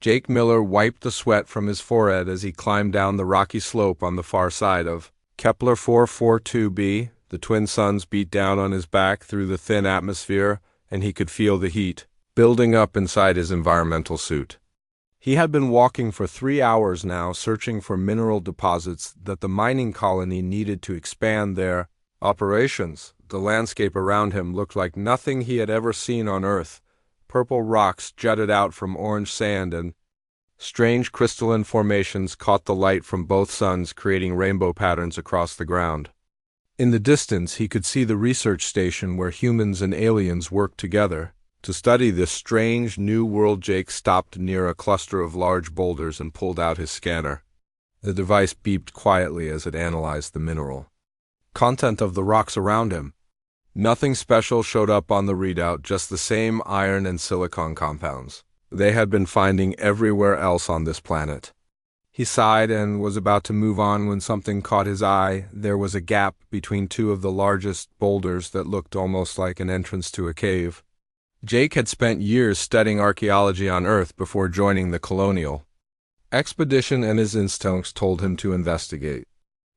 Jake Miller wiped the sweat from his forehead as he climbed down the rocky slope on the far side of Kepler 442b. The twin suns beat down on his back through the thin atmosphere, and he could feel the heat building up inside his environmental suit. He had been walking for 3 hours now, searching for mineral deposits that the mining colony needed to expand their operations. The landscape around him looked like nothing he had ever seen on Earth. Purple rocks jutted out from orange sand, and strange crystalline formations caught the light from both suns, creating rainbow patterns across the ground. In the distance, he could see the research station where humans and aliens worked together. To study this strange new world, Jake stopped near a cluster of large boulders and pulled out his scanner. The device beeped quietly as it analyzed the mineral content of the rocks around him. Nothing special showed up on the readout, just the same iron and silicon compounds they had been finding everywhere else on this planet. He sighed and was about to move on when something caught his eye. There was a gap between two of the largest boulders that looked almost like an entrance to a cave. Jake had spent years studying archaeology on Earth before joining the colonial expedition, and his instincts told him to investigate.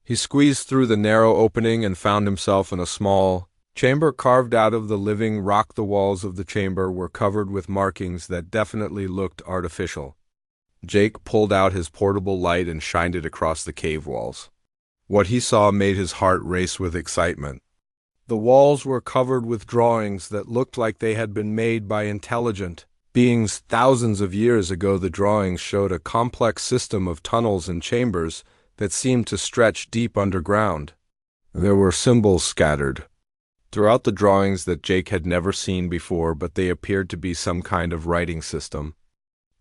He squeezed through the narrow opening and found himself in a small chamber carved out of the living rock. The walls of the chamber were covered with markings that definitely looked artificial. Jake pulled out his portable light and shined it across the cave walls. What he saw made his heart race with excitement. The walls were covered with drawings that looked like they had been made by intelligent beings thousands of years ago. The drawings showed a complex system of tunnels and chambers that seemed to stretch deep underground. There were symbols scattered throughout the drawings that Jake had never seen before, but they appeared to be some kind of writing system.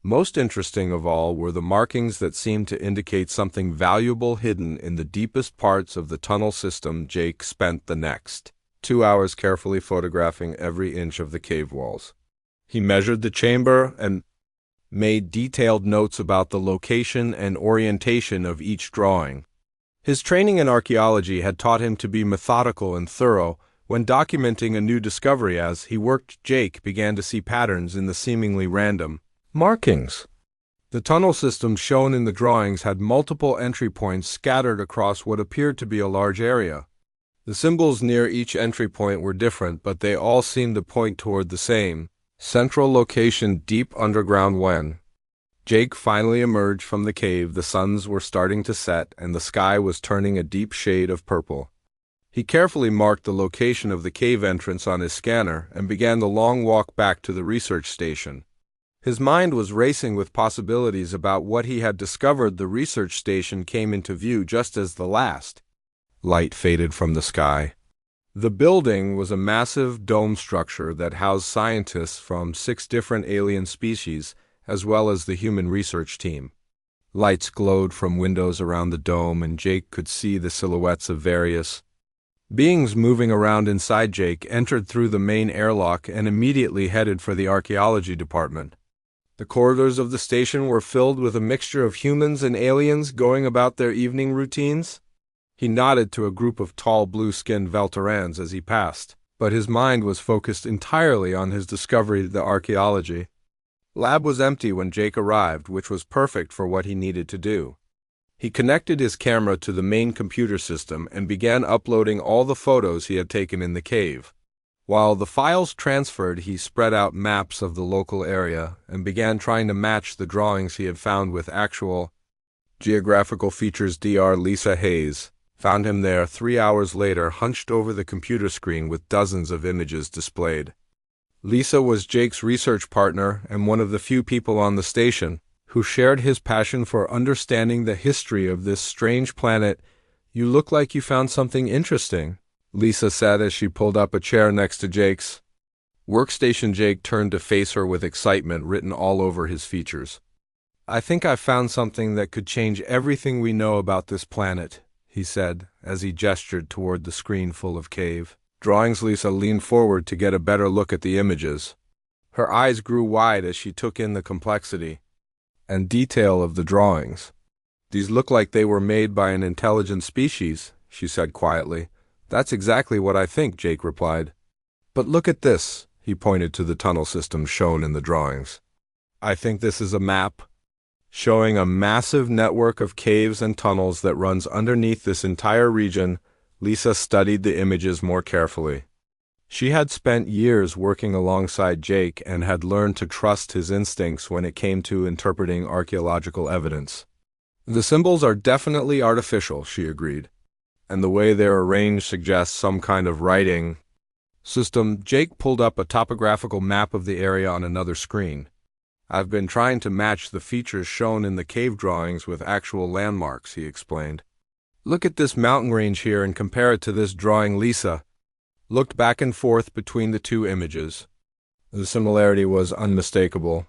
Most interesting of all were the markings that seemed to indicate something valuable hidden in the deepest parts of the tunnel system. Jake spent the next 2 hours carefully photographing every inch of the cave walls. He measured the chamber and made detailed notes about the location and orientation of each drawing. His training in archaeology had taught him to be methodical and thorough when documenting a new discovery. As he worked, Jake began to see patterns in the seemingly random markings. The tunnel system shown in the drawings had multiple entry points scattered across what appeared to be a large area. The symbols near each entry point were different, but they all seemed to point toward the same central location deep underground. When Jake finally emerged from the cave, the suns were starting to set and the sky was turning a deep shade of purple. He carefully marked the location of the cave entrance on his scanner and began the long walk back to the research station. His mind was racing with possibilities about what he had discovered. The research station came into view just as the last light faded from the sky. The building was a massive dome structure that housed scientists from 6 different alien species, as well as the human research team. Lights glowed from windows around the dome, and Jake could see the silhouettes of various beings moving around inside. Jake entered through the main airlock and immediately headed for the archaeology department. The corridors of the station were filled with a mixture of humans and aliens going about their evening routines. He nodded to a group of tall blue-skinned Velterans as he passed, but his mind was focused entirely on his discovery. The archaeology lab was empty when Jake arrived, which was perfect for what he needed to do. He connected his camera to the main computer system and began uploading all the photos he had taken in the cave. While the files transferred, he spread out maps of the local area and began trying to match the drawings he had found with actual geographical features. Dr. Lisa Hayes found him there 3 hours later, hunched over the computer screen with dozens of images displayed. Lisa was Jake's research partner and one of the few people on the station who shared his passion for understanding the history of this strange planet. "You look like you found something interesting," Lisa said as she pulled up a chair next to Jake's workstation. Jake turned to face her with excitement written all over his features. "I think I found something that could change everything we know about this planet," he said as he gestured toward the screen full of cave drawings. Lisa leaned forward to get a better look at the images. Her eyes grew wide as she took in the complexity and detail of the drawings. "These look like they were made by an intelligent species," she said quietly. "That's exactly what I think," Jake replied. "But look at this," he pointed to the tunnel system shown in the drawings. "I think this is a map showing a massive network of caves and tunnels that runs underneath this entire region. Lisa studied the images more carefully. She had spent years working alongside Jake and had learned to trust his instincts when it came to interpreting archaeological evidence. The symbols are definitely artificial, she agreed, and the way they're arranged suggests some kind of writing system. Jake pulled up a topographical map of the area on another screen. I've been trying to match the features shown in the cave drawings with actual landmarks, he explained. Look at this mountain range here and compare it to this drawing. Lisa looked back and forth between the two images. The similarity was unmistakable.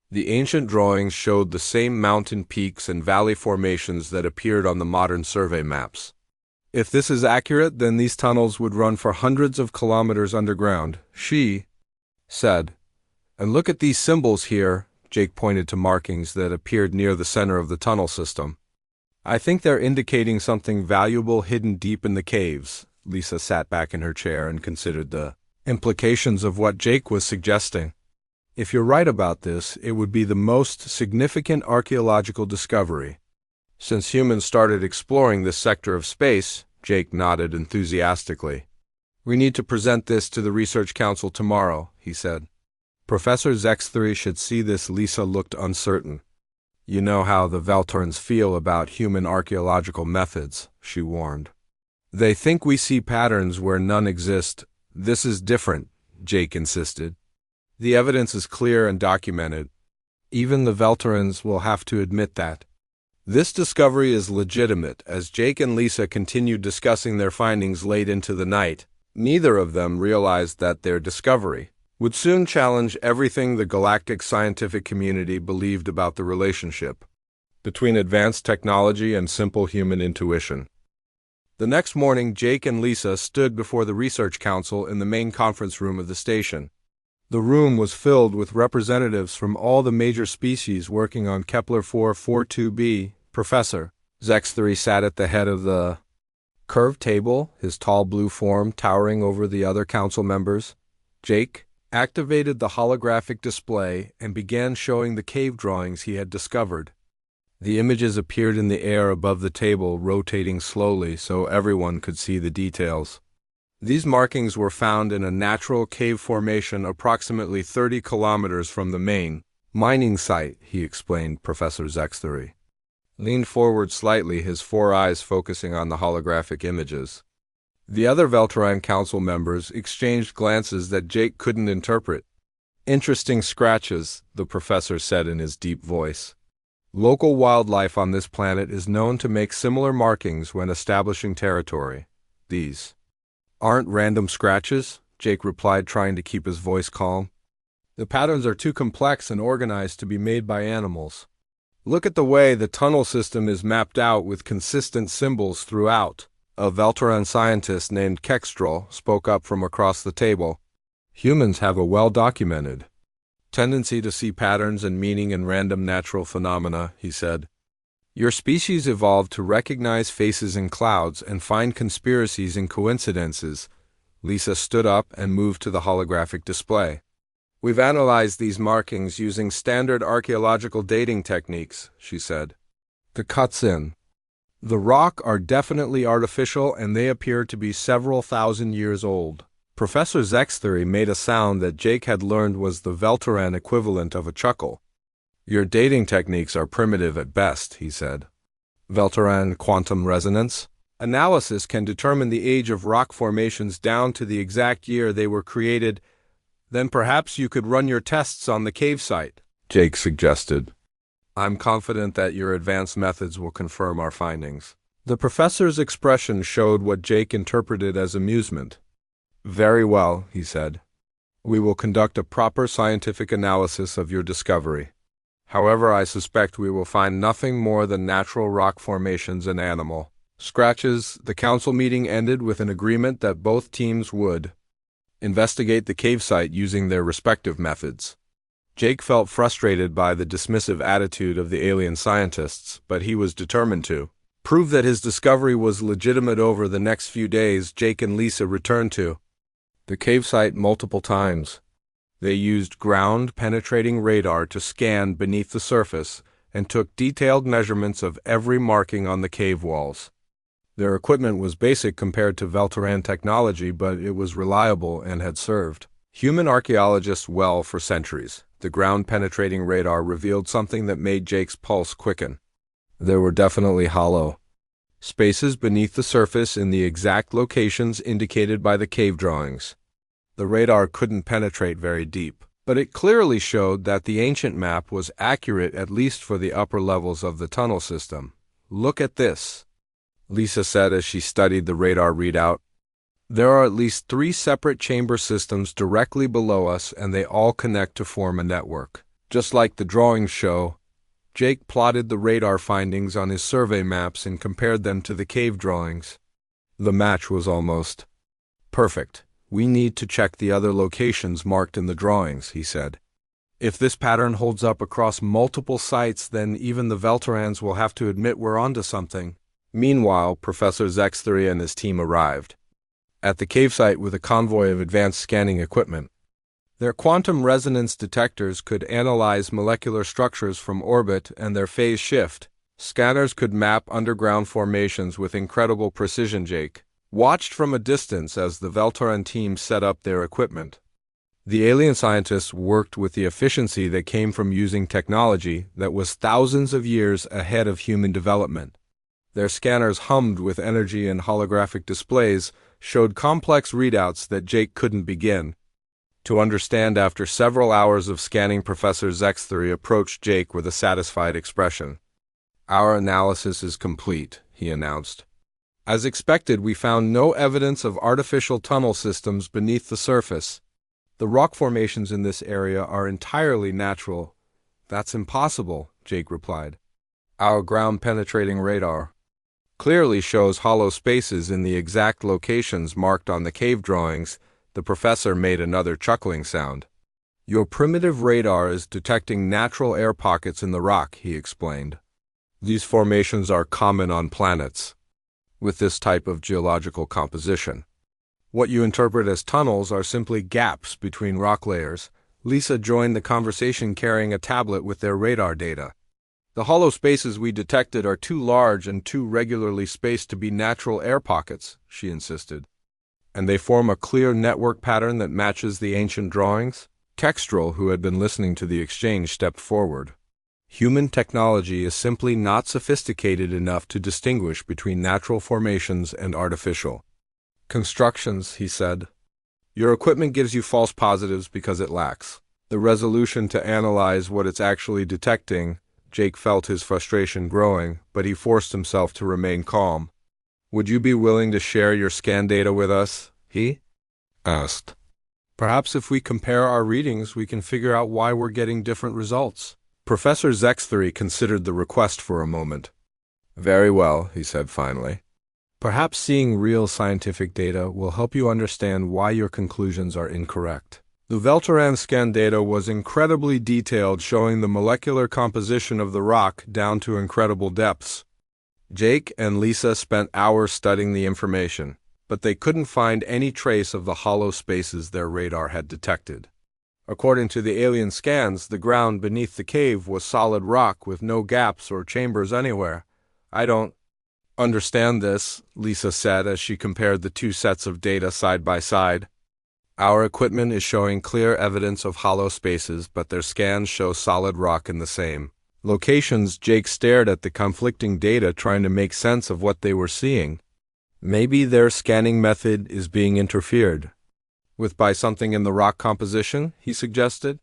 The ancient drawings showed the same mountain peaks and valley formations that appeared on the modern survey maps. If this is accurate, then these tunnels would run for hundreds of kilometers underground, she said. And look at these symbols here, Jake pointed to markings that appeared near the center of the tunnel system. I think they're indicating something valuable hidden deep in the caves. Lisa sat back in her chair and considered the implications of what Jake was suggesting. If you're right about this, it would be the most significant archaeological discovery since humans started exploring this sector of space. Jake nodded enthusiastically. We need to present this to the Research Council tomorrow, he said. Professor Zexthery should see this. Lisa looked uncertain. You know how the Velturns feel about human archaeological methods, she warned. They think we see patterns where none exist. This is different, Jake insisted. The evidence is clear and documented. Even the Velturns will have to admit that. This discovery is legitimate. As Jake and Lisa continued discussing their findings late into the night, neither of them realized that their discovery would soon challenge everything the galactic scientific community believed about the relationship between advanced technology and simple human intuition. The next morning, Jake and Lisa stood before the Research Council in the main conference room of the station. The room was filled with representatives from all the major species working on Kepler 442b. Professor Zexthery sat at the head of the curved table, his tall blue form towering over the other council members. Jake activated the holographic display and began showing the cave drawings he had discovered. The images appeared in the air above the table, rotating slowly so everyone could see the details. These markings were found in a natural cave formation approximately 30 kilometers from the main mining site, he explained. Professor Zexthery leaned forward slightly, his four eyes focusing on the holographic images. The other Velturan Council members exchanged glances that Jake couldn't interpret. Interesting scratches, the professor said in his deep voice. Local wildlife on this planet is known to make similar markings when establishing territory. These aren't random scratches, Jake replied, trying to keep his voice calm. The patterns are too complex and organized to be made by animals. Look at the way the tunnel system is mapped out with consistent symbols throughout. A Velturan scientist named Kextrol spoke up from across the table. Humans have a well-documented tendency to see patterns and meaning in random natural phenomena, he said. Your species evolved to recognize faces in clouds and find conspiracies in coincidences. Lisa stood up and moved to the holographic display. We've analyzed these markings using standard archaeological dating techniques, she said. The cuts in the rock are definitely artificial, and they appear to be several thousand years old. Professor Zexthery made a sound that Jake had learned was the Velturan equivalent of a chuckle. Your dating techniques are primitive at best, he said. Velturan quantum resonance analysis can determine the age of rock formations down to the exact year they were created. Then perhaps you could run your tests on the cave site, Jake suggested. I'm confident that your advanced methods will confirm our findings. The professor's expression showed what Jake interpreted as amusement. Very well, he said. We will conduct a proper scientific analysis of your discovery. However, I suspect we will find nothing more than natural rock formations and animal scratches. The council meeting ended with an agreement that both teams would investigate the cave site using their respective methods. Jake felt frustrated by the dismissive attitude of the alien scientists, but he was determined to prove that his discovery was legitimate. Over the next few days, Jake and Lisa returned to the cave site multiple times. They used ground-penetrating radar to scan beneath the surface and took detailed measurements of every marking on the cave walls. Their equipment was basic compared to Velteran technology, but it was reliable and had served human archaeologists well for centuries. The ground-penetrating radar revealed something that made Jake's pulse quicken. There were definitely hollow spaces beneath the surface in the exact locations indicated by the cave drawings. The radar couldn't penetrate very deep, but it clearly showed that the ancient map was accurate at least for the upper levels of the tunnel system. "Look at this," Lisa said as she studied the radar readout. "There are at least 3 separate chamber systems directly below us, and they all connect to form a network. Just like the drawings show." Jake plotted the radar findings on his survey maps and compared them to the cave drawings. The match was almost perfect. "We need to check the other locations marked in the drawings," he said. "If this pattern holds up across multiple sites, then even the Velterans will have to admit we're onto something." Meanwhile, Professor Zexthery and his team arrived at the cave site with a convoy of advanced scanning equipment. Their quantum resonance detectors could analyze molecular structures from orbit and their phase shift. Scanners could map underground formations with incredible precision. Jake watched from a distance as the Velteran team set up their equipment. The alien scientists worked with the efficiency that came from using technology that was thousands of years ahead of human development. Their scanners hummed with energy, and holographic displays showed complex readouts that Jake couldn't begin to understand. After several hours of scanning, Professor Zexthery approached Jake with a satisfied expression. "Our analysis is complete," he announced. "As expected, we found no evidence of artificial tunnel systems beneath the surface. The rock formations in this area are entirely natural." "That's impossible," Jake replied. "Our ground-penetrating radar clearly shows hollow spaces in the exact locations marked on the cave drawings." The professor made another chuckling sound. "Your primitive radar is detecting natural air pockets in the rock," he explained. "These formations are common on planets with this type of geological composition. What you interpret as tunnels are simply gaps between rock layers." Lisa joined the conversation carrying a tablet with their radar data. "The hollow spaces we detected are too large and too regularly spaced to be natural air pockets," she insisted. "And they form a clear network pattern that matches the ancient drawings?" Textral, who had been listening to the exchange, stepped forward. "Human technology is simply not sophisticated enough to distinguish between natural formations and artificial constructions," he said. "Your equipment gives you false positives because it lacks the resolution to analyze what it's actually detecting." Jake felt his frustration growing, but he forced himself to remain calm. "Would you be willing to share your scan data with us?" he asked. "Perhaps if we compare our readings, we can figure out why we're getting different results." Professor Zexthery considered the request for a moment. "Very well," he said finally. "Perhaps seeing real scientific data will help you understand why your conclusions are incorrect." The Velteran scan data was incredibly detailed, showing the molecular composition of the rock down to incredible depths. Jake and Lisa spent hours studying the information, but they couldn't find any trace of the hollow spaces their radar had detected. According to the alien scans, the ground beneath the cave was solid rock with no gaps or chambers anywhere. "I don't understand this," Lisa said as she compared the 2 sets of data side by side. "Our equipment is showing clear evidence of hollow spaces, but their scans show solid rock in the same locations." Jake stared at the conflicting data, trying to make sense of what they were seeing. "Maybe their scanning method is being interfered with by something in the rock composition," he suggested.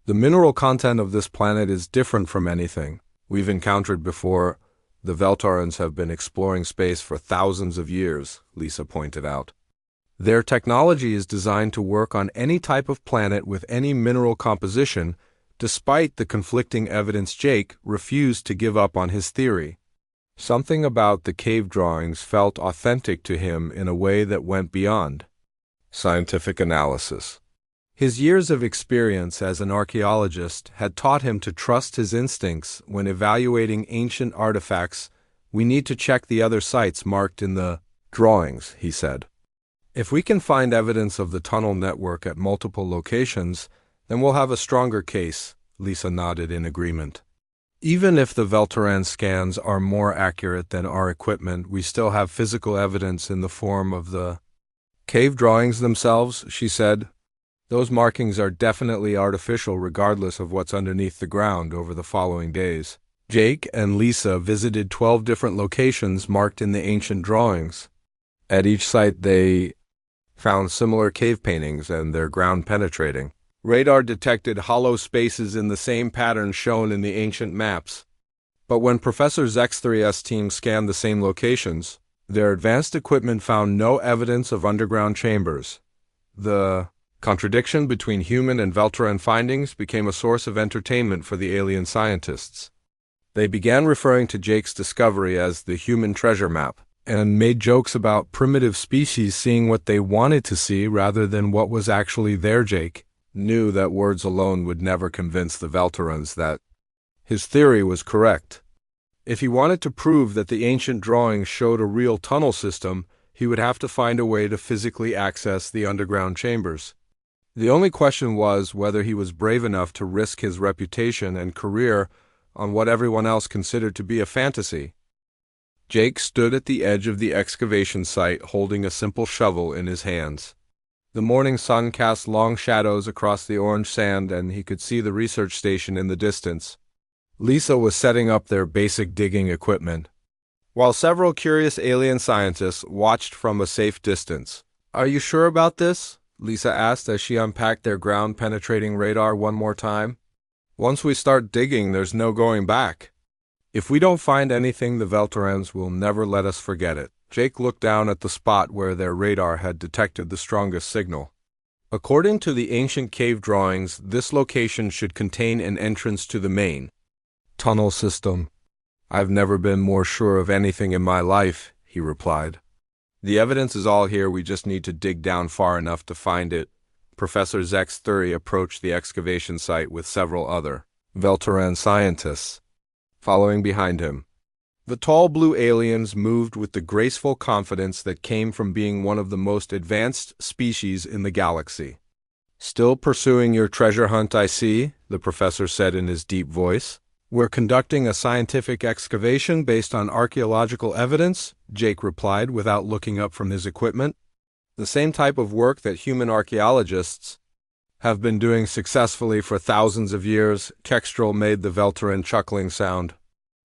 "The mineral content of this planet is different from anything we've encountered before. The Veltarans have been exploring space for thousands of years," Lisa pointed out. "Their technology is designed to work on any type of planet with any mineral composition." Despite the conflicting evidence, Jake refused to give up on his theory. Something about the cave drawings felt authentic to him in a way that went beyond scientific analysis. His years of experience as an archaeologist had taught him to trust his instincts when evaluating ancient artifacts. "We need to check the other sites marked in the drawings," he said. "If we can find evidence of the tunnel network at multiple locations, then we'll have a stronger case." Lisa nodded in agreement. Even if the Velteran scans are more accurate than our equipment, we still have physical evidence in the form of the cave drawings themselves, she said. Those markings are definitely artificial regardless of what's underneath the ground over the following days. Jake and Lisa visited 12 different locations marked in the ancient drawings. At each site they found similar cave paintings and their ground penetrating. Radar detected hollow spaces in the same pattern shown in the ancient maps. But when Professor Zx3's team scanned the same locations, their advanced equipment found no evidence of underground chambers. The contradiction between human and Velteran findings became a source of entertainment for the alien scientists. They began referring to Jake's discovery as the human treasure map, and made jokes about primitive species seeing what they wanted to see rather than what was actually there. Jake knew that words alone would never convince the Velterans that his theory was correct. If he wanted to prove that the ancient drawings showed a real tunnel system, he would have to find a way to physically access the underground chambers. The only question was whether he was brave enough to risk his reputation and career on what everyone else considered to be a fantasy. Jake stood at the edge of the excavation site holding a simple shovel in his hands. The morning sun cast long shadows across the orange sand and he could see the research station in the distance. Lisa was setting up their basic digging equipment, while several curious alien scientists watched from a safe distance. "Are you sure about this?" Lisa asked as she unpacked their ground-penetrating radar one more time. "Once we start digging, there's no going back. If we don't find anything, the Velterans will never let us forget it." Jake looked down at the spot where their radar had detected the strongest signal. According to the ancient cave drawings, this location should contain an entrance to the main tunnel system. "I've never been more sure of anything in my life," he replied. "The evidence is all here, we just need to dig down far enough to find it." Professor Zx3 approached the excavation site with several other Velteran scientists following behind him. The tall blue aliens moved with the graceful confidence that came from being one of the most advanced species in the galaxy. "Still pursuing your treasure hunt, I see," the professor said in his deep voice. "We're conducting a scientific excavation based on archaeological evidence," Jake replied without looking up from his equipment. "The same type of work that human archaeologists have been doing successfully for thousands of years." Kestrel made the Velteran chuckling sound.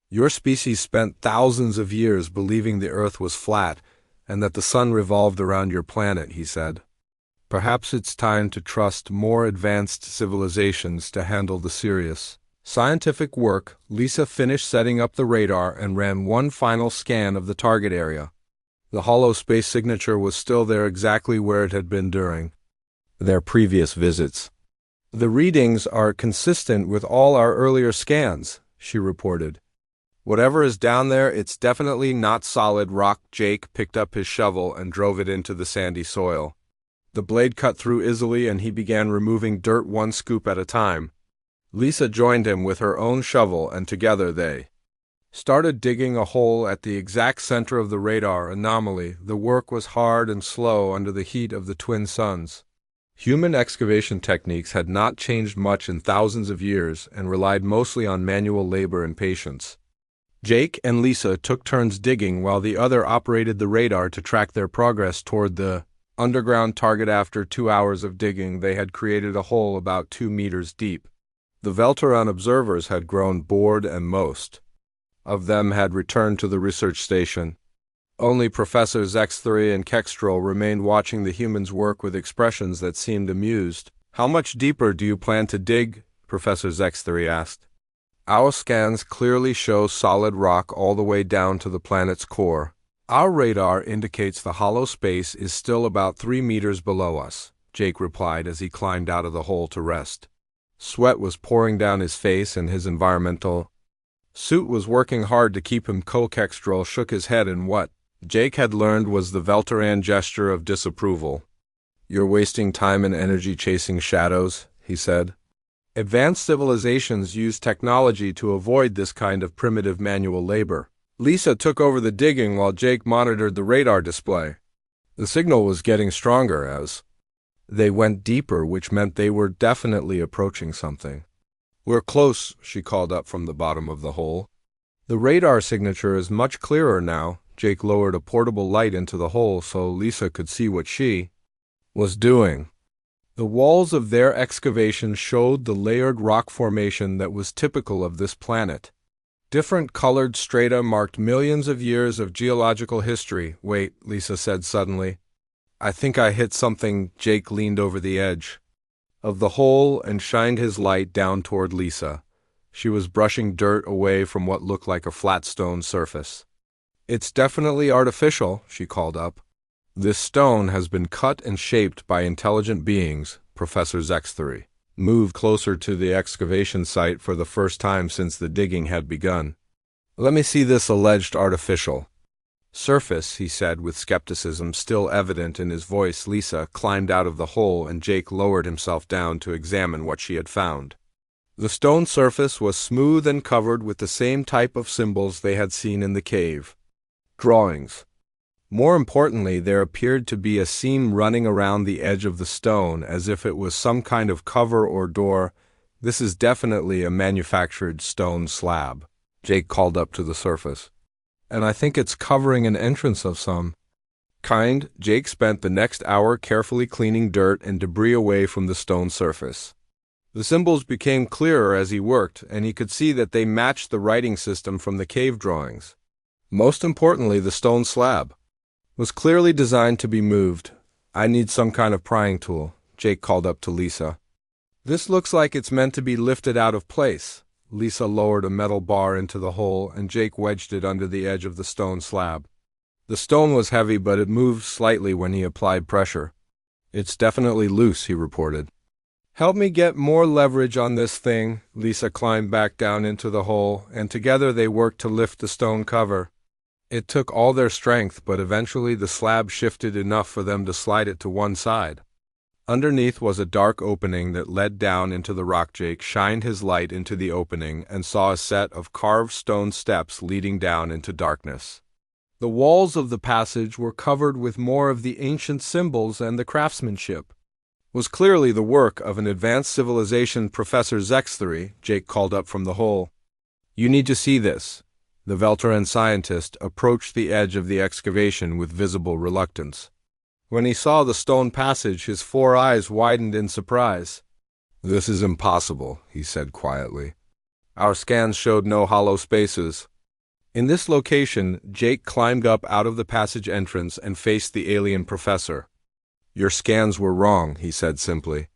"Your species spent thousands of years believing the Earth was flat and that the sun revolved around your planet," he said. "Perhaps it's time to trust more advanced civilizations to handle the serious scientific work." Lisa finished setting up the radar and ran one final scan of the target area. The hollow space signature was still there exactly where it had been during their previous visits. "The readings are consistent with all our earlier scans," she reported. "Whatever is down there, it's definitely not solid rock." Jake picked up his shovel and drove it into the sandy soil. The blade cut through easily and he began removing dirt one scoop at a time. Lisa joined him with her own shovel and together they started digging a hole at the exact center of the radar anomaly. The work was hard and slow under the heat of the twin suns. Human excavation techniques had not changed much in thousands of years and relied mostly on manual labor and patience. Jake and Lisa took turns digging while the other operated the radar to track their progress toward the underground target. After 2 hours of digging, they had created a hole about 2 meters deep. The Velteran observers had grown bored and most of them had returned to the research station. Only Professor Zx3 and Kestrel remained watching the humans work with expressions that seemed amused. "How much deeper do you plan to dig?" Professor Zx3 asked. "Our scans clearly show solid rock all the way down to the planet's core. Our radar indicates the hollow space is still about 3 meters below us," Jake replied as he climbed out of the hole to rest. Sweat was pouring down his face and his environmental suit was working hard to keep him cool. Kestrel shook his head in what Jake had learned was the Velteran gesture of disapproval. "You're wasting time and energy chasing shadows," he said. "Advanced civilizations use technology to avoid this kind of primitive manual labor." Lisa took over the digging while Jake monitored the radar display. The signal was getting stronger as they went deeper, which meant they were definitely approaching something. "We're close," she called up from the bottom of the hole. "The radar signature is much clearer now." Jake lowered a portable light into the hole so Lisa could see what she was doing. The walls of their excavation showed the layered rock formation that was typical of this planet. Different colored strata marked millions of years of geological history. "Wait," Lisa said suddenly. "I think I hit something." Jake leaned over the edge of the hole and shined his light down toward Lisa. She was brushing dirt away from what looked like a flat stone surface. "It's definitely artificial," she called up. "This stone has been cut and shaped by intelligent beings." Professor Zexthery moved closer to the excavation site for the first time since the digging had begun. "Let me see this alleged artificial surface," he said with skepticism still evident in his voice. Lisa climbed out of the hole and Jake lowered himself down to examine what she had found. The stone surface was smooth and covered with the same type of symbols they had seen in the cave drawings. More importantly, there appeared to be a seam running around the edge of the stone as if it was some kind of cover or door. "This is definitely a manufactured stone slab," Jake called up to the surface. "And I think it's covering an entrance of some kind." Jake spent the next hour carefully cleaning dirt and debris away from the stone surface. The symbols became clearer as he worked, and he could see that they matched the writing system from the cave drawings. Most importantly, the stone slab was clearly designed to be moved. "I need some kind of prying tool," Jake called up to Lisa. "This looks like it's meant to be lifted out of place." Lisa lowered a metal bar into the hole, and Jake wedged it under the edge of the stone slab. The stone was heavy, but it moved slightly when he applied pressure. "It's definitely loose," he reported. "Help me get more leverage on this thing." Lisa climbed back down into the hole, and together they worked to lift the stone cover. It took all their strength, but eventually the slab shifted enough for them to slide it to one side. Underneath was a dark opening that led down into the rock. Jake shined his light into the opening and saw a set of carved stone steps leading down into darkness. The walls of the passage were covered with more of the ancient symbols, and the craftsmanship was clearly the work of an advanced civilization. "Professor Zexthery," Jake called up from the hole. "You need to see this." The Velteran scientist approached the edge of the excavation with visible reluctance. When he saw the stone passage, his 4 eyes widened in surprise. "This is impossible," he said quietly. "Our scans showed no hollow spaces." In this location, Jake climbed up out of the passage entrance and faced the alien professor. "Your scans were wrong," he said simply.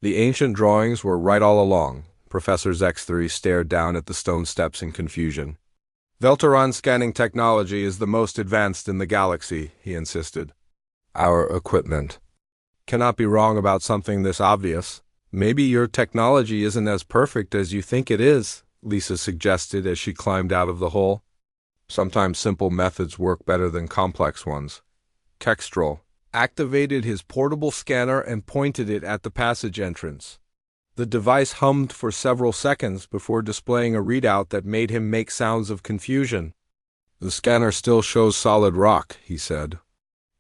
"The ancient drawings were right all along." Professor Zexthery stared down at the stone steps in confusion. "Velteran scanning technology is the most advanced in the galaxy," he insisted. "Our equipment cannot be wrong about something this obvious." "Maybe your technology isn't as perfect as you think it is," Lisa suggested as she climbed out of the hole. "Sometimes simple methods work better than complex ones." Kestrel activated his portable scanner and pointed it at the passage entrance. The device hummed for several seconds before displaying a readout that made him make sounds of confusion. "The scanner still shows solid rock," he said,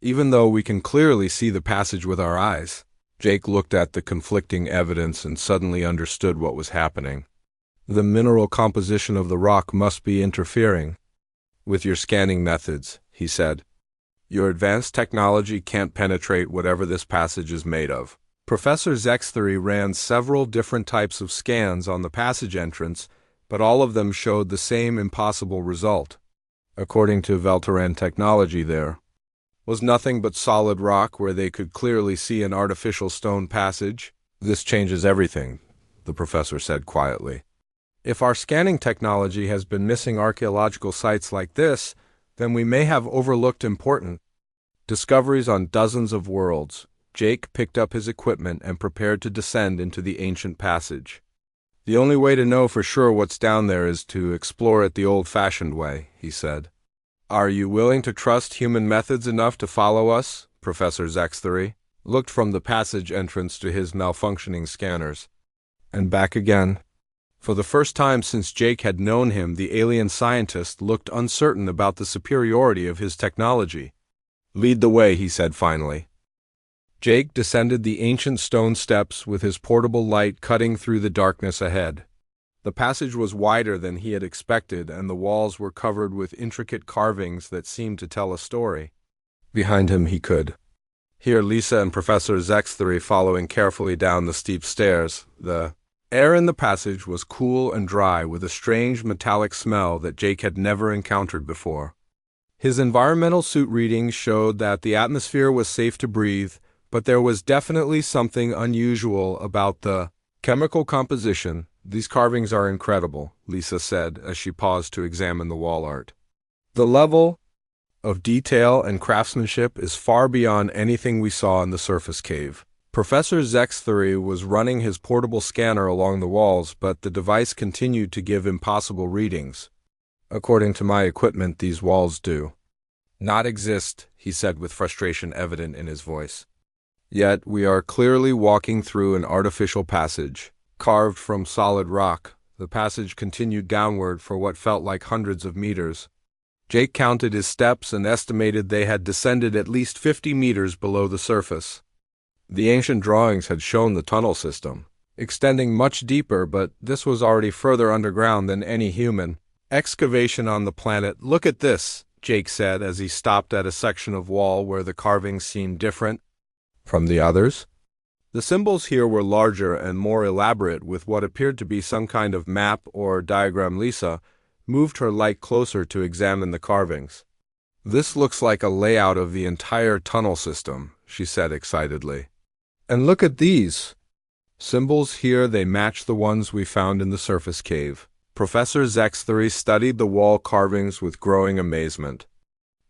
"even though we can clearly see the passage with our eyes." Jake looked at the conflicting evidence and suddenly understood what was happening. The mineral composition of the rock must be interfering with your scanning methods, he said. "Your advanced technology can't penetrate whatever this passage is made of." Professor Zexthery ran several different types of scans on the passage entrance, but all of them showed the same impossible result. According to Velteran technology, there was nothing but solid rock where they could clearly see an artificial stone passage. "This changes everything," the professor said quietly. "If our scanning technology has been missing archaeological sites like this, then we may have overlooked important discoveries on dozens of worlds." Jake picked up his equipment and prepared to descend into the ancient passage. "The only way to know for sure what's down there is to explore it the old-fashioned way," he said. "Are you willing to trust human methods enough to follow us?" Professor Zexthery looked from the passage entrance to his malfunctioning scanners and back again. For the first time since Jake had known him, the alien scientist looked uncertain about the superiority of his technology. "Lead the way," he said finally. Jake descended the ancient stone steps with his portable light cutting through the darkness ahead. The passage was wider than he had expected, and the walls were covered with intricate carvings that seemed to tell a story. Behind him he could hear Lisa and Professor Zexthery following carefully down the steep stairs. The air in the passage was cool and dry, with a strange metallic smell that Jake had never encountered before. His environmental suit readings showed that the atmosphere was safe to breathe, but there was definitely something unusual about the chemical composition. "These carvings are incredible," Lisa said as she paused to examine the wall art. "The level of detail and craftsmanship is far beyond anything we saw in the surface cave." Professor Zexthery was running his portable scanner along the walls, but the device continued to give impossible readings. "According to my equipment, these walls do not exist," he said with frustration evident in his voice. "Yet we are clearly walking through an artificial passage, carved from solid rock." The passage continued downward for what felt like hundreds of meters. Jake counted his steps and estimated they had descended at least 50 meters below the surface. The ancient drawings had shown the tunnel system extending much deeper, but this was already further underground than any human excavation on the planet. "Look at this," Jake said as he stopped at a section of wall where the carvings seemed different from the others. The symbols here were larger and more elaborate, with what appeared to be some kind of map or diagram. Lisa moved her light closer to examine the carvings. "This looks like a layout of the entire tunnel system," she said excitedly. "And look at these symbols here. They match the ones we found in the surface cave." Professor Zexthery studied the wall carvings with growing amazement.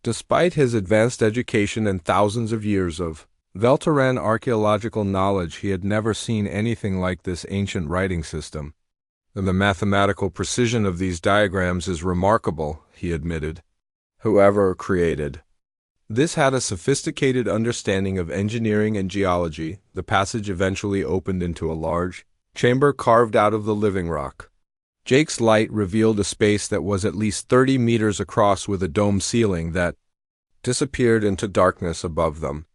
Despite his advanced education and thousands of years of Veltaran archaeological knowledge, he had never seen anything like this ancient writing system. "The mathematical precision of these diagrams is remarkable," he admitted. "Whoever created this had a sophisticated understanding of engineering and geology." The passage eventually opened into a large chamber carved out of the living rock. Jake's light revealed a space that was at least 30 meters across, with a dome ceiling that disappeared into darkness above them.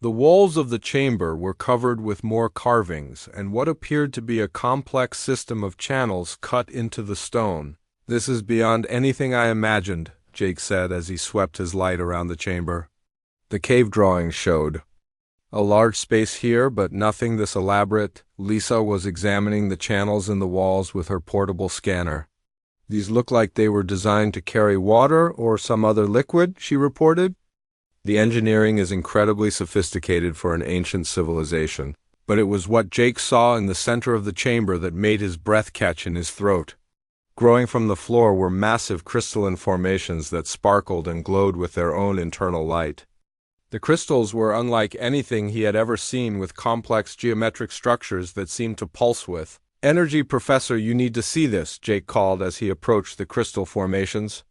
The walls of the chamber were covered with more carvings and what appeared to be a complex system of channels cut into the stone. "This is beyond anything I imagined," Jake said as he swept his light around the chamber. The cave drawings showed a large space here, but nothing this elaborate. Lisa was examining the channels in the walls with her portable scanner. "These look like they were designed to carry water or some other liquid," she reported. "The engineering is incredibly sophisticated for an ancient civilization." But it was what Jake saw in the center of the chamber that made his breath catch in his throat. Growing from the floor were massive crystalline formations that sparkled and glowed with their own internal light. The crystals were unlike anything he had ever seen, with complex geometric structures that seemed to pulse with energy. "Professor, you need to see this," Jake called as he approached the crystal formations.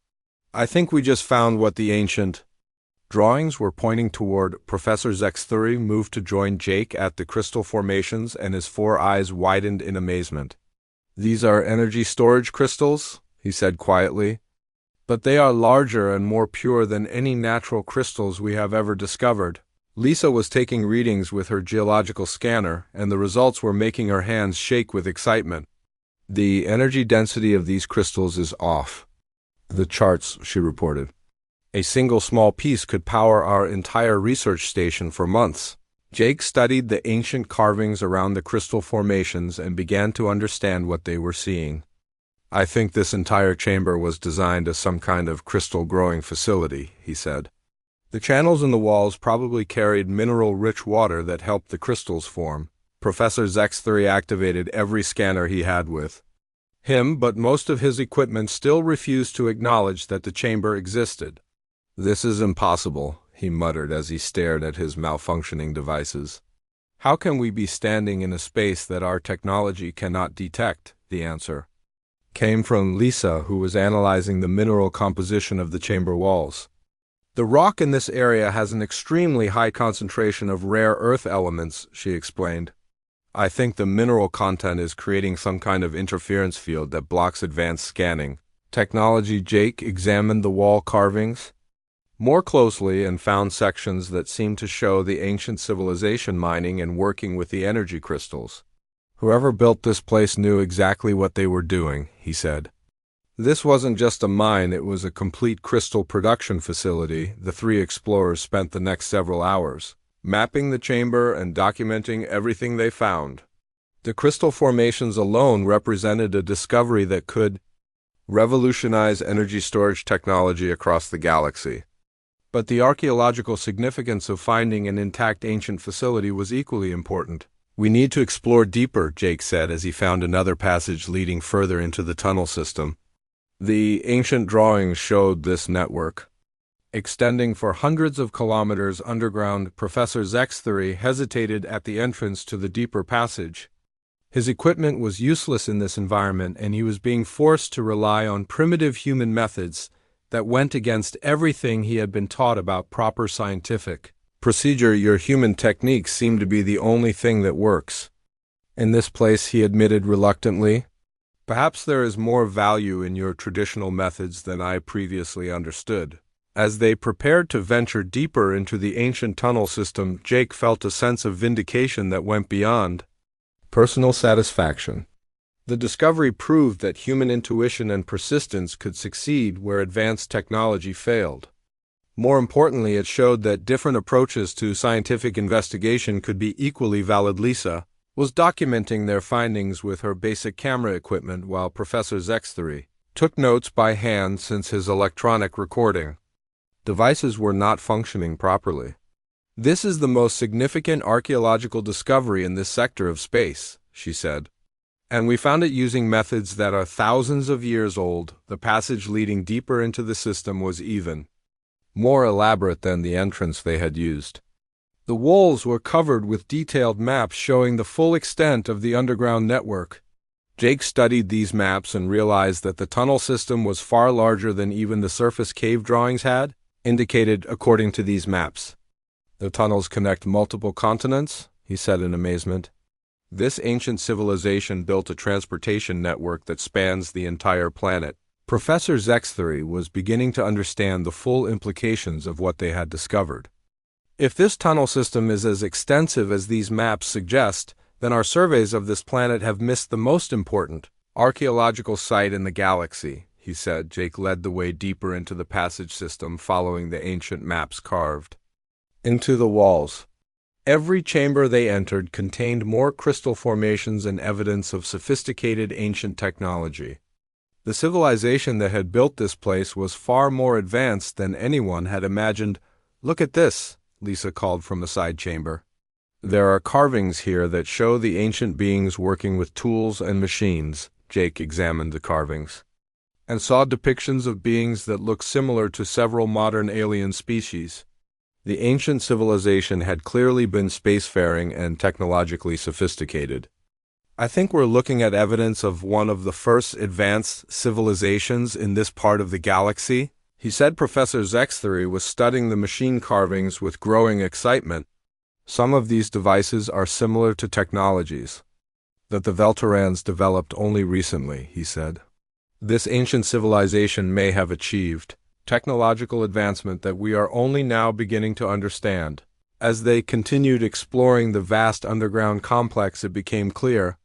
"I think we just found what the ancient drawings were pointing toward." Professor Zexthery moved to join Jake at the crystal formations, and his 4 eyes widened in amazement. "These are energy storage crystals," he said quietly, "but they are larger and more pure than any natural crystals we have ever discovered." Lisa was taking readings with her geological scanner, and the results were making her hands shake with excitement. "The energy density of these crystals is off the charts," she reported. "A single small piece could power our entire research station for months." Jake studied the ancient carvings around the crystal formations and began to understand what they were seeing. "I think this entire chamber was designed as some kind of crystal growing facility," he said. "The channels in the walls probably carried mineral-rich water that helped the crystals form." Professor Zexthery activated every scanner he had with him, but most of his equipment still refused to acknowledge that the chamber existed. "This is impossible," he muttered as he stared at his malfunctioning devices. "How can we be standing in a space that our technology cannot detect?" The answer came from Lisa, who was analyzing the mineral composition of the chamber walls. "The rock in this area has an extremely high concentration of rare earth elements," she explained. "I think the mineral content is creating some kind of interference field that blocks advanced scanning technology." Jake examined the wall carvings more closely and found sections that seemed to show the ancient civilization mining and working with the energy crystals. Whoever built this place knew exactly what they were doing, he said. This wasn't just a mine, it was a complete crystal production facility. The three explorers spent the next several hours mapping the chamber and documenting everything they found. The crystal formations alone represented a discovery that could revolutionize energy storage technology across the galaxy. But the archaeological significance of finding an intact ancient facility was equally important. We need to explore deeper, Jake said as he found another passage leading further into the tunnel system. The ancient drawings showed this network extending for hundreds of kilometers underground. Professor Zexthery hesitated at the entrance to the deeper passage. His equipment was useless in this environment, and he was being forced to rely on primitive human methods that went against everything he had been taught about proper scientific procedure. Your human techniques seem to be the only thing that works. In this place, he admitted reluctantly, perhaps there is more value in your traditional methods than I previously understood. As they prepared to venture deeper into the ancient tunnel system, Jake felt a sense of vindication that went beyond personal satisfaction. The discovery proved that human intuition and persistence could succeed where advanced technology failed. More importantly, it showed that different approaches to scientific investigation could be equally valid. Lisa was documenting their findings with her basic camera equipment while Professor Zexthery took notes by hand since his electronic recording devices were not functioning properly. This is the most significant archaeological discovery in this sector of space, she said. And we found it using methods that are thousands of years old. The passage leading deeper into the system was even more elaborate than the entrance they had used. The walls were covered with detailed maps showing the full extent of the underground network. Jake studied these maps and realized that the tunnel system was far larger than even the surface cave drawings had indicated. According to these maps, the tunnels connect multiple continents, he said in amazement. This ancient civilization built a transportation network that spans the entire planet. Professor Zexthery was beginning to understand the full implications of what they had discovered. If this tunnel system is as extensive as these maps suggest, then our surveys of this planet have missed the most important archaeological site in the galaxy, he said. Jake led the way deeper into the passage system, following the ancient maps carved into the walls. Every chamber they entered contained more crystal formations and evidence of sophisticated ancient technology. The civilization that had built this place was far more advanced than anyone had imagined. Look at this, Lisa called from a side chamber. There are carvings here that show the ancient beings working with tools and machines. Jake examined the carvings and saw depictions of beings that looked similar to several modern alien species. The ancient civilization had clearly been spacefaring and technologically sophisticated. I think we're looking at evidence of one of the first advanced civilizations in this part of the galaxy, he said. Professor Zexthery was studying the machine carvings with growing excitement. Some of these devices are similar to technologies that the Velterans developed only recently, he said. This ancient civilization may have achieved technological advancement that we are only now beginning to understand. As they continued exploring the vast underground complex, it became clear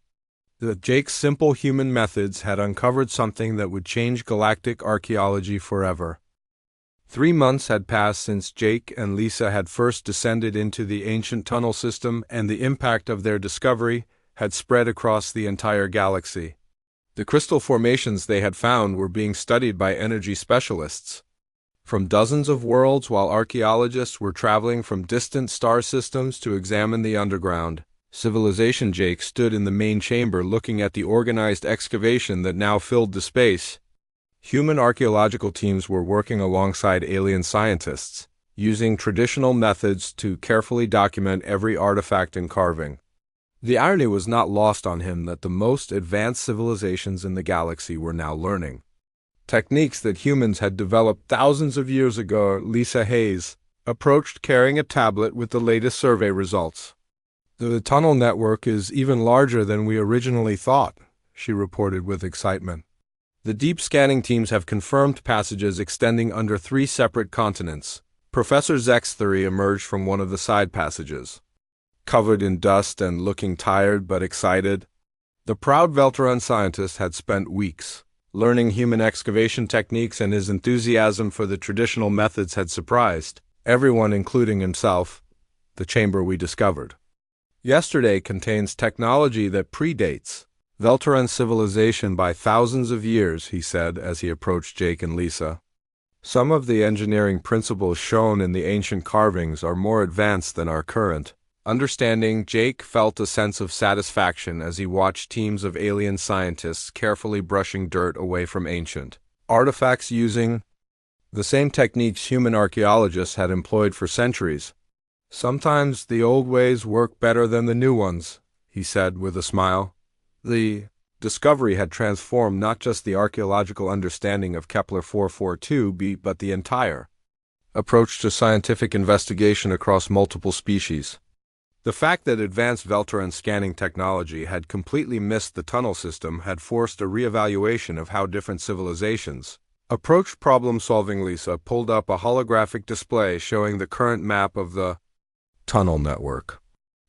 that Jake's simple human methods had uncovered something that would change galactic archaeology forever. 3 months had passed since Jake and Lisa had first descended into the ancient tunnel system, and the impact of their discovery had spread across the entire galaxy. The crystal formations they had found were being studied by energy specialists from dozens of worlds, while archaeologists were traveling from distant star systems to examine the underground civilization. Jake stood in the main chamber looking at the organized excavation that now filled the space. Human archaeological teams were working alongside alien scientists, using traditional methods to carefully document every artifact and carving. The irony was not lost on him that the most advanced civilizations in the galaxy were now learning techniques that humans had developed thousands of years ago. Lisa Hayes approached carrying a tablet with the latest survey results. The tunnel network is even larger than we originally thought, she reported with excitement. The deep scanning teams have confirmed passages extending under 3 separate continents. Professor Zexthery emerged from one of the side passages, covered in dust and looking tired but excited. The proud Velteran scientist had spent weeks learning human excavation techniques, and his enthusiasm for the traditional methods had surprised everyone, including himself. The chamber we discovered yesterday contains technology that predates Velteran civilization by thousands of years, he said as he approached Jake and Lisa. Some of the engineering principles shown in the ancient carvings are more advanced than our current understanding. Jake felt a sense of satisfaction as he watched teams of alien scientists carefully brushing dirt away from ancient artifacts using the same techniques human archaeologists had employed for centuries. Sometimes the old ways work better than the new ones, he said with a smile. The discovery had transformed not just the archaeological understanding of Kepler 442b, but the entire approach to scientific investigation across multiple species. The fact that advanced Velteran scanning technology had completely missed the tunnel system had forced a reevaluation of how different civilizations approached problem-solving. Lisa pulled up a holographic display showing the current map of the tunnel network.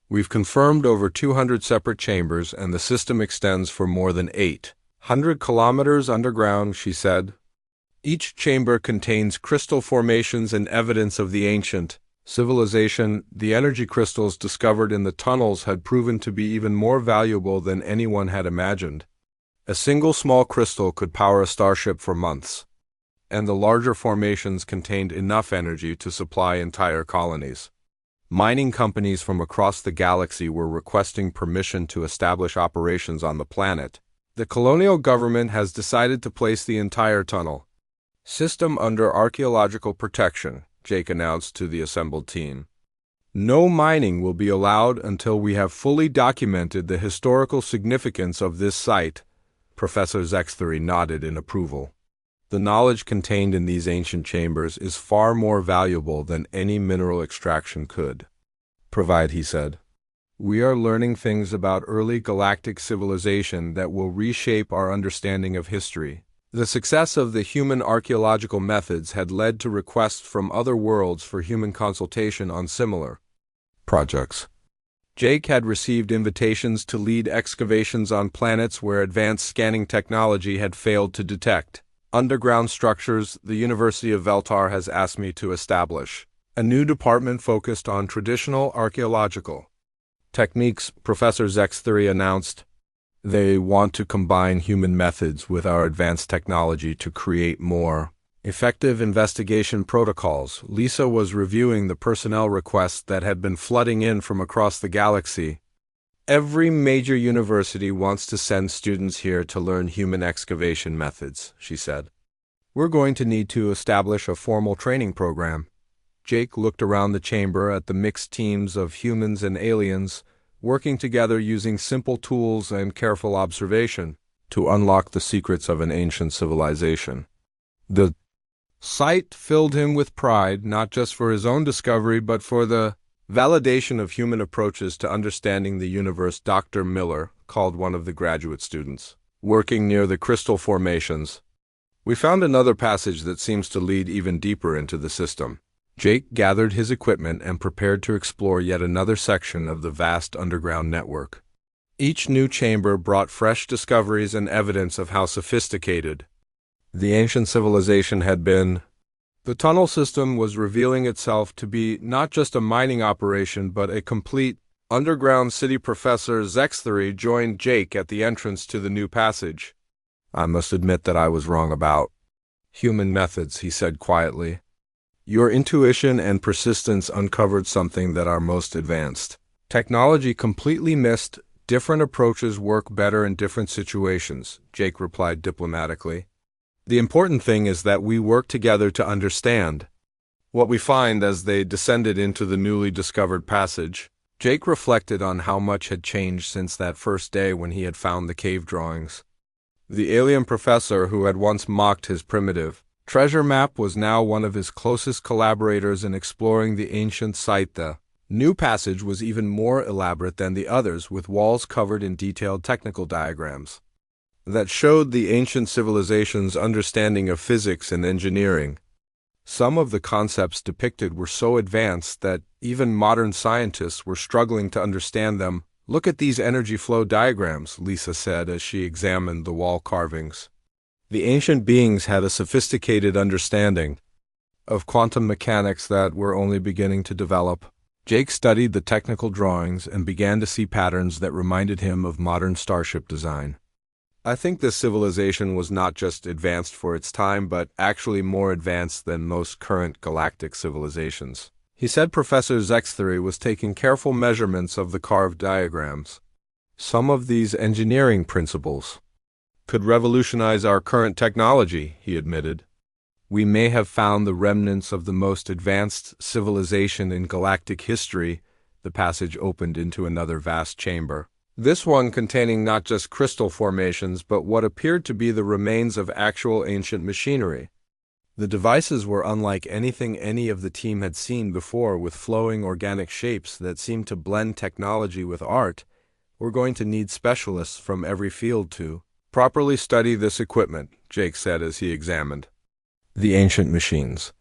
We've confirmed over 200 separate chambers, and the system extends for more than 800 kilometers underground, she said. Each chamber contains crystal formations and evidence of the ancient civilization. The energy crystals discovered in the tunnels had proven to be even more valuable than anyone had imagined. A single small crystal could power a starship for months, and the larger formations contained enough energy to supply entire colonies. Mining companies from across the galaxy were requesting permission to establish operations on the planet. The colonial government has decided to place the entire tunnel system under archaeological protection, Jake announced to the assembled team. No mining will be allowed until we have fully documented the historical significance of this site. Professor Zexthery nodded in approval. The knowledge contained in these ancient chambers is far more valuable than any mineral extraction could provide, he said. We are learning things about early galactic civilization that will reshape our understanding of history. The success of the human archaeological methods had led to requests from other worlds for human consultation on similar projects. Jake had received invitations to lead excavations on planets where advanced scanning technology had failed to detect underground structures. The University of Veltar has asked me to establish a new department focused on traditional archaeological techniques, Professor Zexthery announced. They want to combine human methods with our advanced technology to create more effective investigation protocols. Lisa was reviewing the personnel requests that had been flooding in from across the galaxy. Every major university wants to send students here to learn human excavation methods, she said. We're going to need to establish a formal training program. Jake looked around the chamber at the mixed teams of humans and aliens, working together using simple tools and careful observation to unlock the secrets of an ancient civilization. The sight filled him with pride, not just for his own discovery, but for the validation of human approaches to understanding the universe. Dr. Miller called one of the graduate students working near the crystal formations. We found another passage that seems to lead even deeper into the system. Jake gathered his equipment and prepared to explore yet another section of the vast underground network. Each new chamber brought fresh discoveries and evidence of how sophisticated the ancient civilization had been. The tunnel system was revealing itself to be not just a mining operation, but a complete underground city. Professor Zexthery joined Jake at the entrance to the new passage. I must admit that I was wrong about human methods, he said quietly. Your intuition and persistence uncovered something that our most advanced technology completely missed. Different approaches work better in different situations, Jake replied diplomatically. The important thing is that we work together to understand what we find. As they descended into the newly discovered passage, Jake reflected on how much had changed since that first day when he had found the cave drawings. The alien professor who had once mocked his primitive treasure map was now one of his closest collaborators in exploring the ancient site. The new passage was even more elaborate than the others, with walls covered in detailed technical diagrams that showed the ancient civilization's understanding of physics and engineering. Some of the concepts depicted were so advanced that even modern scientists were struggling to understand them. Look at these energy flow diagrams, Lisa said as she examined the wall carvings. The ancient beings had a sophisticated understanding of quantum mechanics that were only beginning to develop. Jake studied the technical drawings and began to see patterns that reminded him of modern starship design. I think this civilization was not just advanced for its time, but actually more advanced than most current galactic civilizations. He said Professor Zexthery was taking careful measurements of the carved diagrams. Some of these engineering principles could revolutionize our current technology, he admitted. We may have found the remnants of the most advanced civilization in galactic history. The passage opened into another vast chamber. This one containing not just crystal formations, but what appeared to be the remains of actual ancient machinery. The devices were unlike anything any of the team had seen before, with flowing organic shapes that seemed to blend technology with art. We're going to need specialists from every field to properly study this equipment, Jake said as he examined the ancient machines.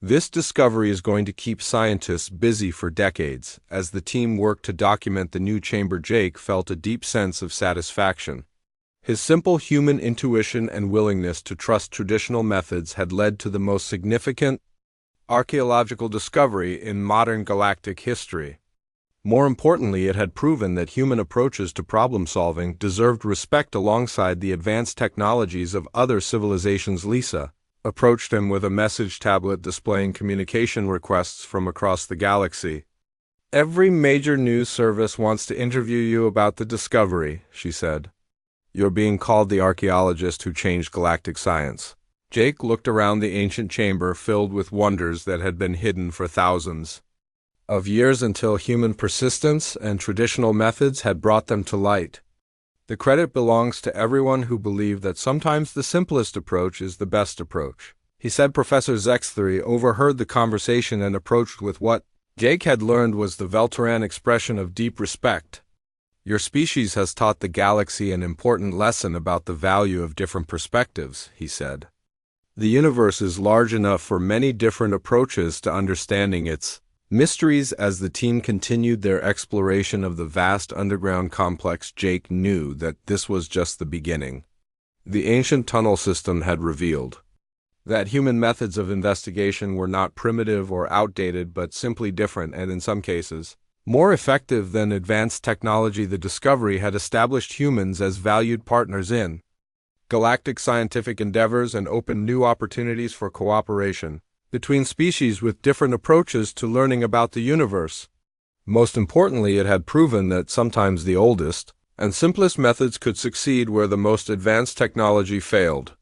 This discovery is going to keep scientists busy for decades. As the team worked to document the new chamber, Jake felt a deep sense of satisfaction. His simple human intuition and willingness to trust traditional methods had led to the most significant archaeological discovery in modern galactic history. More importantly, it had proven that human approaches to problem-solving deserved respect alongside the advanced technologies of other civilizations. Lisa approached him with a message tablet displaying communication requests from across the galaxy. Every major news service wants to interview you about the discovery, she said. You're being called the archaeologist who changed galactic science. Jake looked around the ancient chamber filled with wonders that had been hidden for thousands of years until human persistence and traditional methods had brought them to light. The credit belongs to everyone who believed that sometimes the simplest approach is the best approach, he said. Professor Zexthery overheard the conversation and approached with what Jake had learned was the Velteran expression of deep respect. Your species has taught the galaxy an important lesson about the value of different perspectives, he said. The universe is large enough for many different approaches to understanding its mysteries. As the team continued their exploration of the vast underground complex, Jake knew that this was just the beginning. The ancient tunnel system had revealed that human methods of investigation were not primitive or outdated, but simply different and, in some cases, more effective than advanced technology. The discovery had established humans as valued partners in galactic scientific endeavors and opened new opportunities for cooperation between species with different approaches to learning about the universe. Most importantly, it had proven that sometimes the oldest and simplest methods could succeed where the most advanced technology failed.